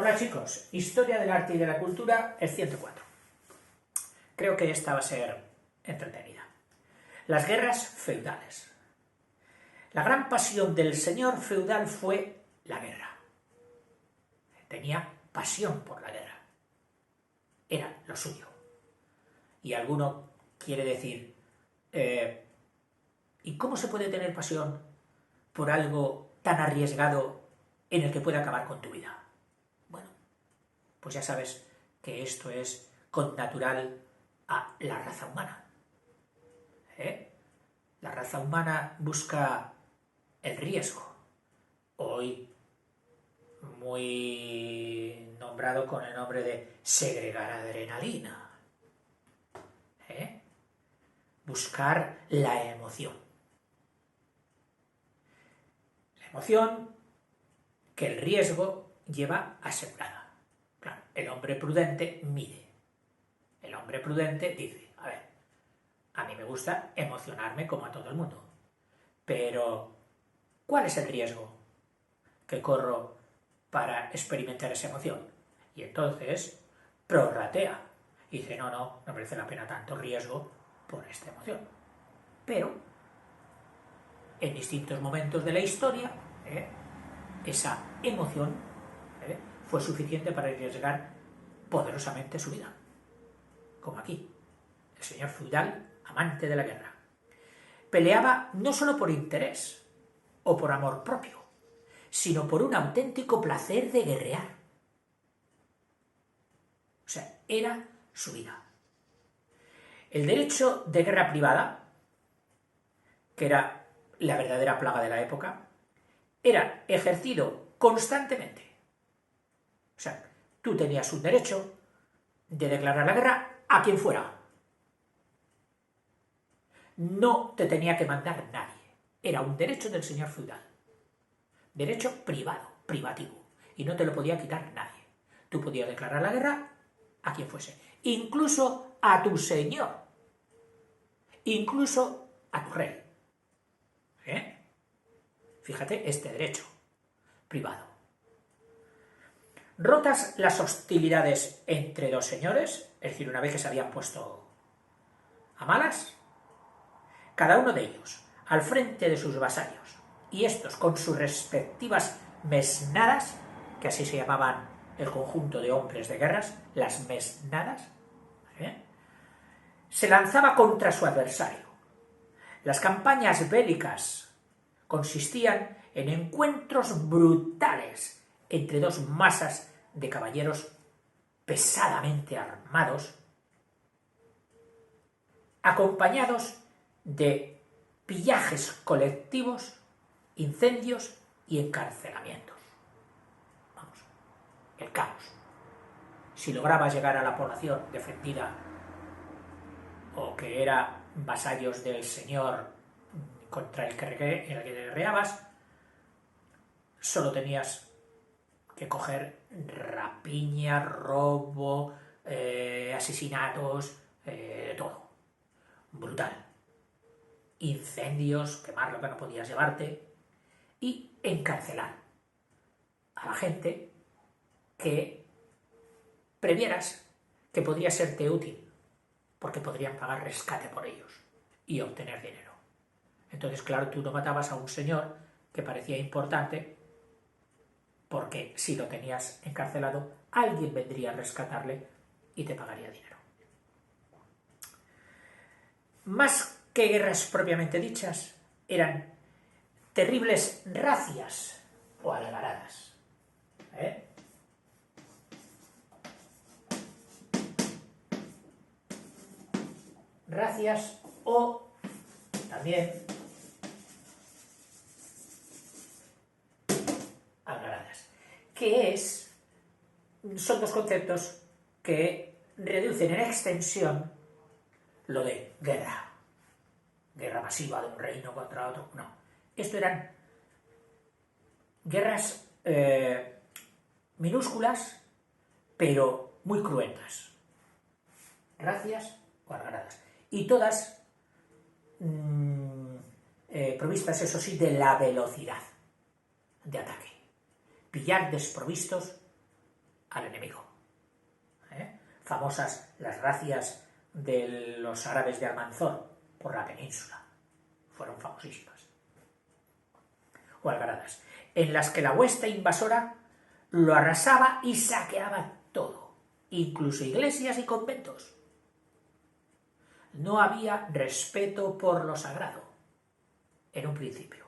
Hola chicos, Historia del Arte y de la Cultura, el 104. Creo que esta va a ser entretenida. Las guerras feudales. La gran pasión del señor feudal fue la guerra. Tenía pasión por la guerra. Era lo suyo. Y alguno quiere decir, ¿y cómo se puede tener pasión por algo tan arriesgado en el que puede acabar con tu vida? Bueno, pues ya sabes que esto es connatural a la raza humana. La raza humana busca el riesgo. Hoy muy nombrado con el nombre de segregar adrenalina. Buscar la emoción. La emoción que el riesgo lleva asegurada. Claro, el hombre prudente mide. El hombre prudente dice, a ver, a mí me gusta emocionarme como a todo el mundo, pero ¿cuál es el riesgo que corro para experimentar esa emoción? Y entonces prorratea y dice, no merece la pena tanto riesgo por esta emoción. Pero en distintos momentos de la historia, esa emoción fue suficiente para arriesgar poderosamente su vida. Como aquí, el señor feudal, amante de la guerra. Peleaba no solo por interés o por amor propio, sino por un auténtico placer de guerrear. O sea, era su vida. El derecho de guerra privada, que era la verdadera plaga de la época, era ejercido constantemente. O sea, tú tenías un derecho de declarar la guerra a quien fuera. No te tenía que mandar nadie. Era un derecho del señor feudal. Derecho privado, privativo. Y no te lo podía quitar nadie. Tú podías declarar la guerra a quien fuese. Incluso a tu señor. Incluso a tu rey. Fíjate, este derecho privado. Rotas las hostilidades entre dos señores, es decir, una vez que se habían puesto a malas, cada uno de ellos al frente de sus vasallos, y estos con sus respectivas mesnadas, que así se llamaban el conjunto de hombres de guerras, las mesnadas, se lanzaba contra su adversario. Las campañas bélicas consistían en encuentros brutales entre dos masas de caballeros pesadamente armados, acompañados de pillajes colectivos, incendios y encarcelamientos. Vamos, el caos. Si lograba llegar a la población defendida o que era vasallos del señor contra el que guerreabas, solo tenías que coger rapiña, robo, asesinatos, todo. Brutal. Incendios, quemar lo que no podías llevarte y encarcelar a la gente que previeras que podría serte útil, porque podrían pagar rescate por ellos y obtener dinero. Entonces, claro, tú no matabas a un señor que parecía importante, porque si lo tenías encarcelado, alguien vendría a rescatarle y te pagaría dinero. Más que guerras propiamente dichas, eran terribles racias o algaradas. Racias o también algaradas. Son dos conceptos que reducen en extensión lo de guerra. Guerra masiva de un reino contra otro. No. Esto eran guerras minúsculas, pero muy cruentas. Racias o algaradas. Y todas provistas, eso sí, de la velocidad de ataque. Pillar desprovistos al enemigo. Famosas las razias de los árabes de Almanzor por la península, fueron famosísimas, o algaradas, en las que la hueste invasora lo arrasaba y saqueaba todo, incluso iglesias y conventos. No había respeto por lo sagrado, en un principio,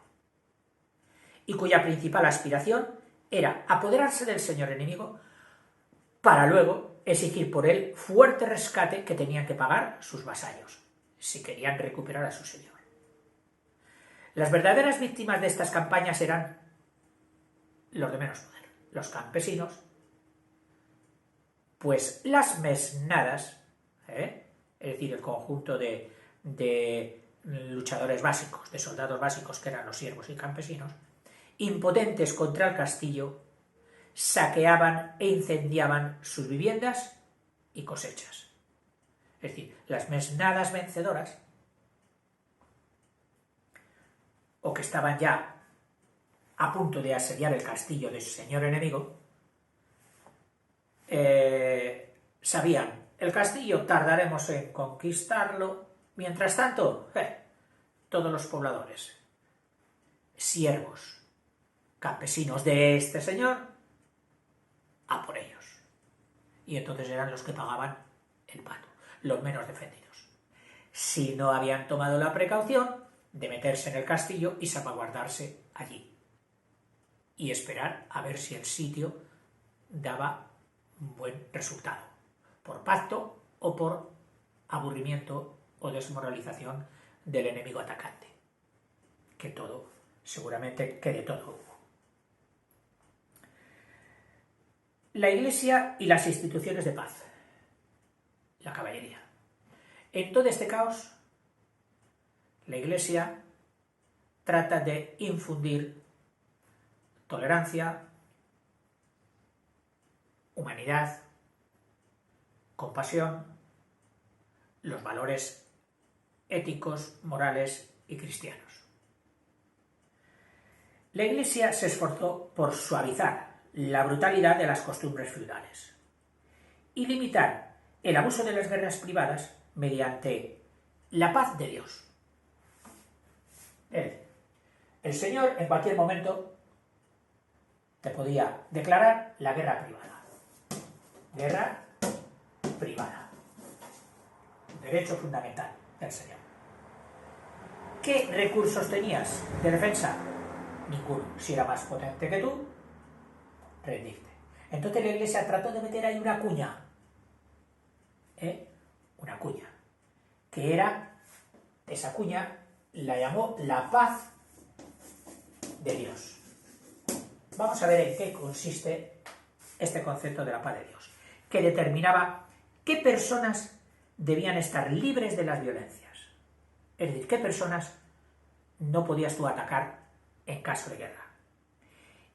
y cuya principal aspiración era apoderarse del señor enemigo para luego exigir por él fuerte rescate que tenían que pagar sus vasallos, si querían recuperar a su señor. Las verdaderas víctimas de estas campañas eran los de menos poder, los campesinos, pues las mesnadas, es decir, el conjunto de luchadores básicos, de soldados básicos que eran los siervos y campesinos, impotentes contra el castillo, saqueaban e incendiaban sus viviendas y cosechas. Es decir, las mesnadas vencedoras, o que estaban ya a punto de asediar el castillo de su señor enemigo, sabían, el castillo tardaremos en conquistarlo, mientras tanto, todos los pobladores, siervos, campesinos de este señor, a por ellos. Y entonces eran los que pagaban el pato, los menos defendidos, si no habían tomado la precaución de meterse en el castillo y salvaguardarse allí, y esperar a ver si el sitio daba un buen resultado, por pacto o por aburrimiento o desmoralización del enemigo atacante, que todo, seguramente que de todo hubo. La Iglesia y las instituciones de paz, la caballería. En todo este caos, la Iglesia trata de infundir tolerancia, humanidad, compasión, los valores éticos, morales y cristianos. La Iglesia se esforzó por suavizar la brutalidad de las costumbres feudales y limitar el abuso de las guerras privadas mediante la paz de Dios. El Señor en cualquier momento te podía declarar la guerra privada. Guerra privada. Derecho fundamental del Señor. ¿Qué recursos tenías de defensa? Ninguno. Si era más potente que tú, rendirte. Entonces la Iglesia trató de meter ahí una cuña. Una cuña. Que era, esa cuña la llamó la paz de Dios. Vamos a ver en qué consiste este concepto de la paz de Dios, que determinaba qué personas debían estar libres de las violencias. Es decir, qué personas no podías tú atacar en caso de guerra.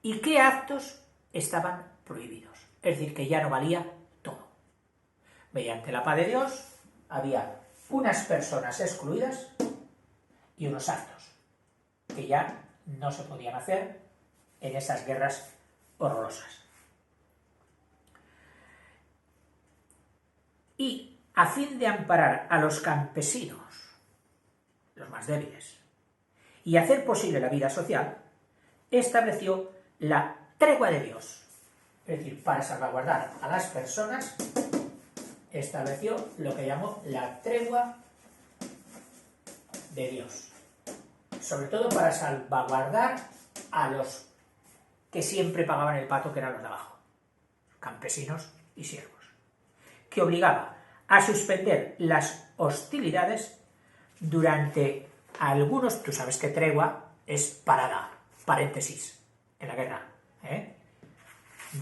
Y qué actos estaban prohibidos. Es decir, que ya no valía todo. Mediante la paz de Dios había unas personas excluidas y unos actos que ya no se podían hacer en esas guerras horrorosas. Y a fin de amparar a los campesinos, los más débiles, y hacer posible la vida social, estableció la tregua de Dios. Es decir, para salvaguardar a las personas, estableció lo que llamó la tregua de Dios. Sobre todo para salvaguardar a los que siempre pagaban el pato, que eran los de abajo, campesinos y siervos, que obligaba a suspender las hostilidades durante algunos, tú sabes que tregua es parada, paréntesis, en la guerra,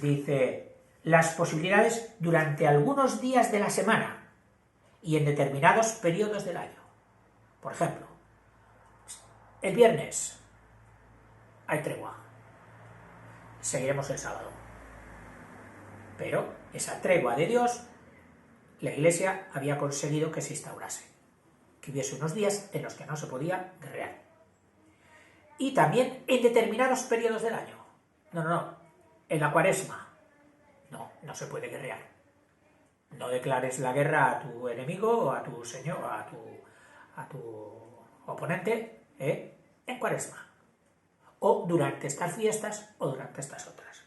Dice, las posibilidades durante algunos días de la semana y en determinados periodos del año. Por ejemplo, el viernes hay tregua, seguiremos el sábado. Pero esa tregua de Dios, la Iglesia había conseguido que se instaurase, que hubiese unos días en los que no se podía guerrear. Y también en determinados periodos del año. No, en la Cuaresma, No, no se puede guerrear. No declares la guerra a tu enemigo o a tu señor, a tu oponente, en Cuaresma. O durante estas fiestas o durante estas otras.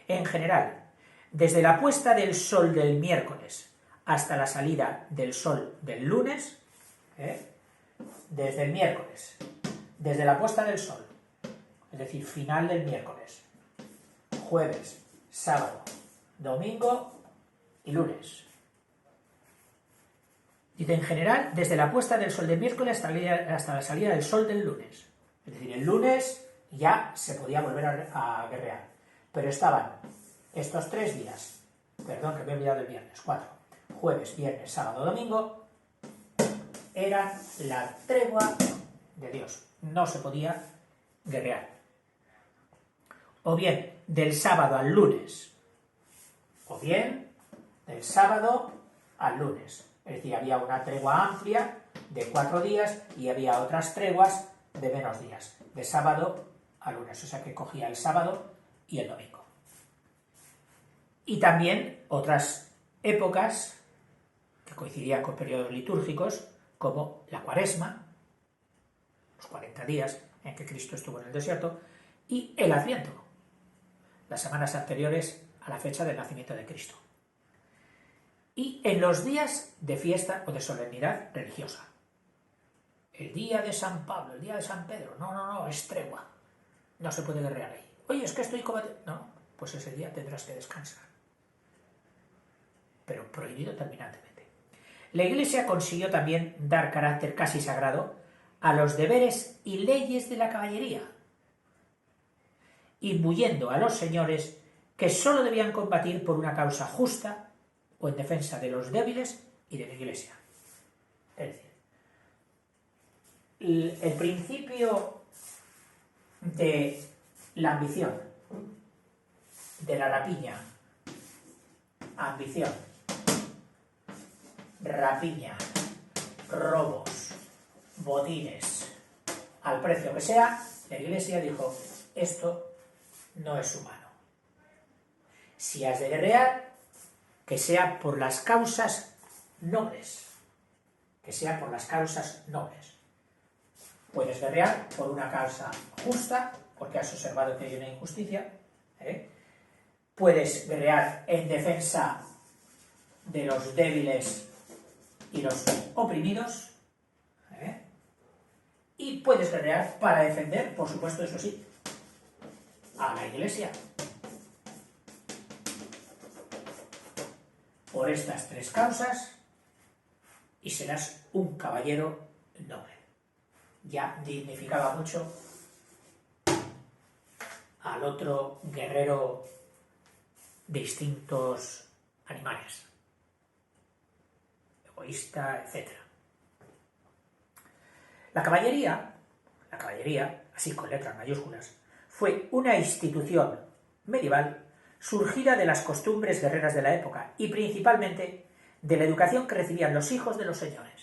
En general, desde la puesta del sol del miércoles hasta la salida del sol del lunes, desde el miércoles, desde la puesta del sol, es decir, final del miércoles, jueves, sábado, domingo y lunes. Dice, en general, desde la puesta del sol del miércoles hasta la salida del sol del lunes. Es decir, el lunes ya se podía volver a guerrear. Pero estaban estos 3 días, perdón que me he olvidado del viernes, 4, jueves, viernes, sábado, domingo, eran la tregua de Dios. No se podía guerrear. O bien del sábado al lunes, o bien del sábado al lunes. Es decir, había una tregua amplia de 4 días y había otras treguas de menos días, de sábado a lunes. O sea que cogía el sábado y el domingo. Y también otras épocas que coincidían con periodos litúrgicos, como la Cuaresma, los 40 días en que Cristo estuvo en el desierto, y el Adviento, las semanas anteriores a la fecha del nacimiento de Cristo. Y en los días de fiesta o de solemnidad religiosa. El día de San Pablo, el día de San Pedro, no, es tregua. No se puede guerrear ahí. Oye, es que estoy combatiendo. No, pues ese día tendrás que descansar. Pero prohibido terminantemente. La Iglesia consiguió también dar carácter casi sagrado a los deberes y leyes de la caballería, imbuyendo a los señores que sólo debían combatir por una causa justa o en defensa de los débiles y de la Iglesia. Es decir, el principio de la ambición, de la rapiña, ambición, rapiña, robos, botines, al precio que sea, la Iglesia dijo, esto no es humano. Si has de guerrear, que sea por las causas nobles. Que sea por las causas nobles. Puedes guerrear por una causa justa, porque has observado que hay una injusticia. Puedes guerrear en defensa de los débiles y los oprimidos. Y puedes guerrear para defender, por supuesto, eso sí, a la Iglesia. Por estas 3 causas y serás un caballero noble. Ya dignificaba mucho al otro guerrero de instintos animales, egoísta, etc. La caballería, así con letras mayúsculas, fue una institución medieval surgida de las costumbres guerreras de la época y principalmente de la educación que recibían los hijos de los señores.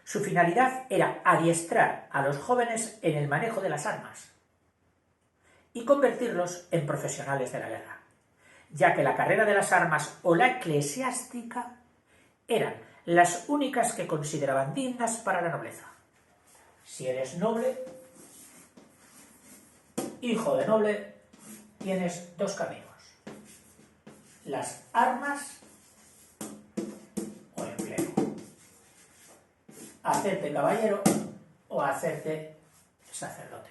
Su finalidad era adiestrar a los jóvenes en el manejo de las armas y convertirlos en profesionales de la guerra, ya que la carrera de las armas o la eclesiástica eran las únicas que consideraban dignas para la nobleza. Si eres noble, hijo de noble, tienes 2 caminos: las armas o el empleo. Hacerte caballero o hacerte sacerdote.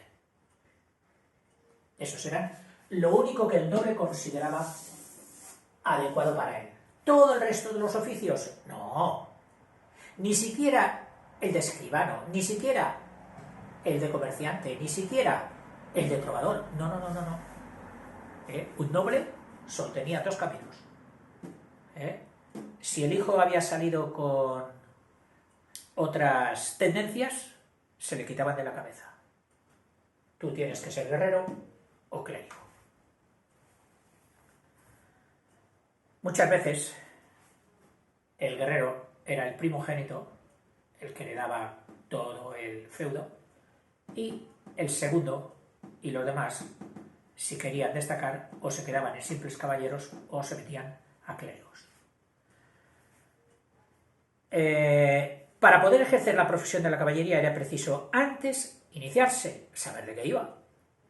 Esos eran lo único que el noble consideraba adecuado para él. Todo el resto de los oficios, no. Ni siquiera el de escribano, ni siquiera el de comerciante, ni siquiera el de trovador. No. Un noble solo tenía 2 caminos. Si el hijo había salido con otras tendencias, se le quitaban de la cabeza. Tú tienes que ser guerrero o clérigo. Muchas veces el guerrero era el primogénito, el que le daba todo el feudo, y el segundo y los demás si querían destacar, o se quedaban en simples caballeros o se metían a clérigos. Para poder ejercer la profesión de la caballería era preciso antes iniciarse, saber de qué iba,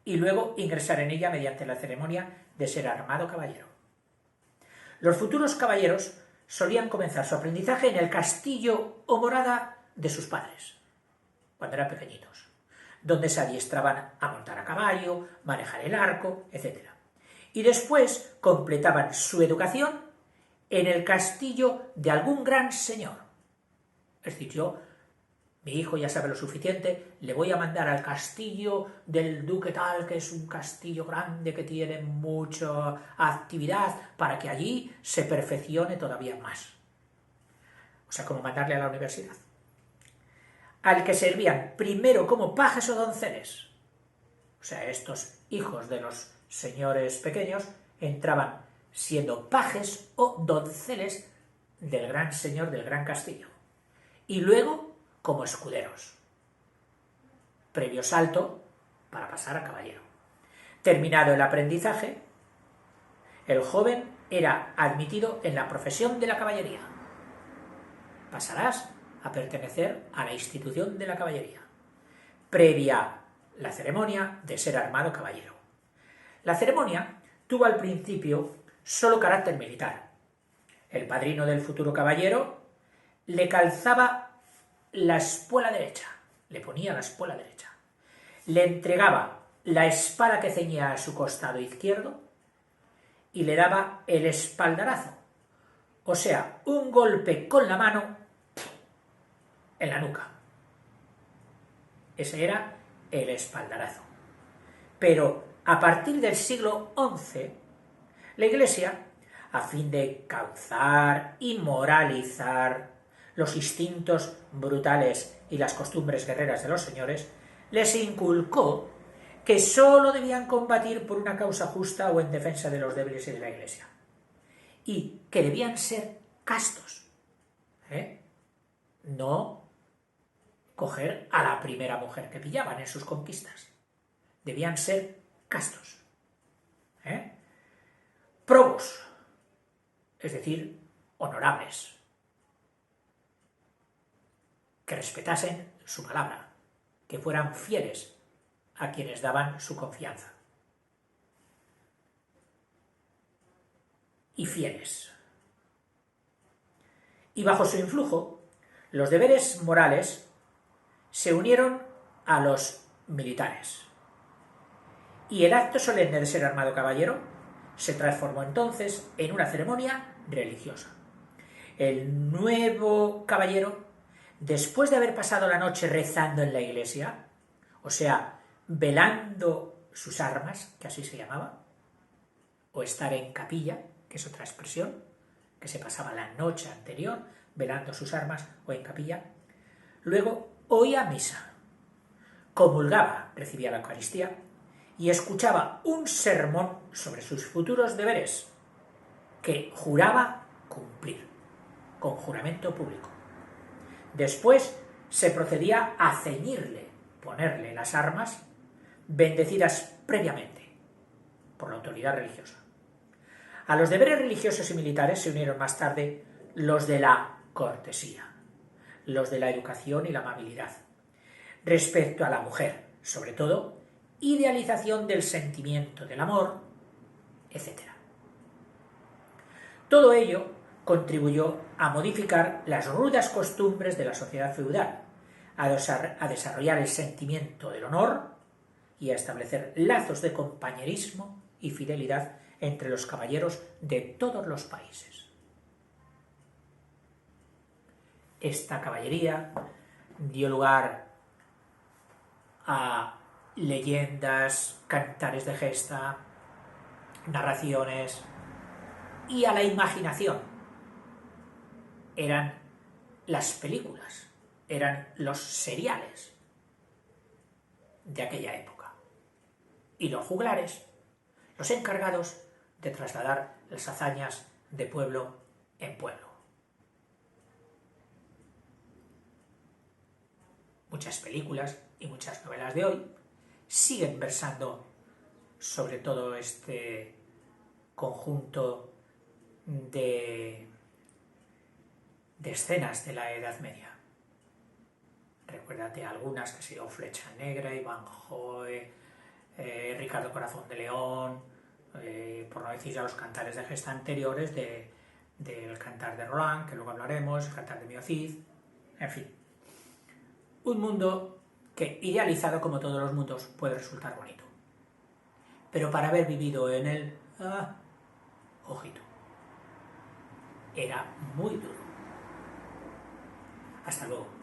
y luego ingresar en ella mediante la ceremonia de ser armado caballero. Los futuros caballeros solían comenzar su aprendizaje en el castillo o morada de sus padres, cuando eran pequeñitos, donde se adiestraban a montar a caballo, manejar el arco, etc. Y después completaban su educación en el castillo de algún gran señor. Es decir, mi hijo ya sabe lo suficiente, le voy a mandar al castillo del duque tal, que es un castillo grande que tiene mucha actividad, para que allí se perfeccione todavía más. O sea, como mandarle a la universidad. Al que servían primero como pajes o donceles. O sea, estos hijos de los señores pequeños entraban siendo pajes o donceles del gran señor del gran castillo. Y luego como escuderos, previo salto para pasar a caballero. Terminado el aprendizaje, el joven era admitido en la profesión de la caballería. Pasarás a pertenecer a la institución de la caballería, previa la ceremonia de ser armado caballero. La ceremonia tuvo al principio solo carácter militar. El padrino del futuro caballero le calzaba la espuela derecha, le ponía la espuela derecha, le entregaba la espada que ceñía a su costado izquierdo y le daba el espaldarazo, o sea, un golpe con la mano en la nuca. Ese era el espaldarazo. Pero a partir del siglo XI, la Iglesia, a fin de cauzar y moralizar los instintos brutales y las costumbres guerreras de los señores, les inculcó que sólo debían combatir por una causa justa o en defensa de los débiles y de la Iglesia, y que debían ser castos, no coger a la primera mujer que pillaban en sus conquistas, debían ser castos, probos, es decir, honorables, que respetasen su palabra, que fueran fieles a quienes daban su confianza. Y fieles. Y bajo su influjo, los deberes morales se unieron a los militares. Y el acto solemne de ser armado caballero se transformó entonces en una ceremonia religiosa. El nuevo caballero, después de haber pasado la noche rezando en la iglesia, o sea, velando sus armas, que así se llamaba, o estar en capilla, que es otra expresión, que se pasaba la noche anterior velando sus armas o en capilla, luego oía misa, comulgaba, recibía la Eucaristía y escuchaba un sermón sobre sus futuros deberes que juraba cumplir, con juramento público. Después se procedía a ceñirle, ponerle las armas bendecidas previamente por la autoridad religiosa. A los deberes religiosos y militares se unieron más tarde los de la cortesía, los de la educación y la amabilidad. Respecto a la mujer, sobre todo, idealización del sentimiento del amor, etc. Todo ello contribuyó a modificar las rudas costumbres de la sociedad feudal, a desarrollar el sentimiento del honor y a establecer lazos de compañerismo y fidelidad entre los caballeros de todos los países. Esta caballería dio lugar a leyendas, cantares de gesta, narraciones y a la imaginación. Eran las películas, eran los seriales de aquella época. Y los juglares, los encargados de trasladar las hazañas de pueblo en pueblo. Muchas películas y muchas novelas de hoy siguen versando sobre todo este conjunto de escenas de la Edad Media. Recuérdate algunas, que ha sido Flecha Negra, Ivanhoe, Ricardo Corazón de León, por no decir ya los cantares de gesta anteriores del cantar de Roland, que luego hablaremos, el cantar de Mio Cid, en fin. Un mundo que, idealizado como todos los mundos, puede resultar bonito. Pero para haber vivido en él, ojito, era muy duro. Hasta luego.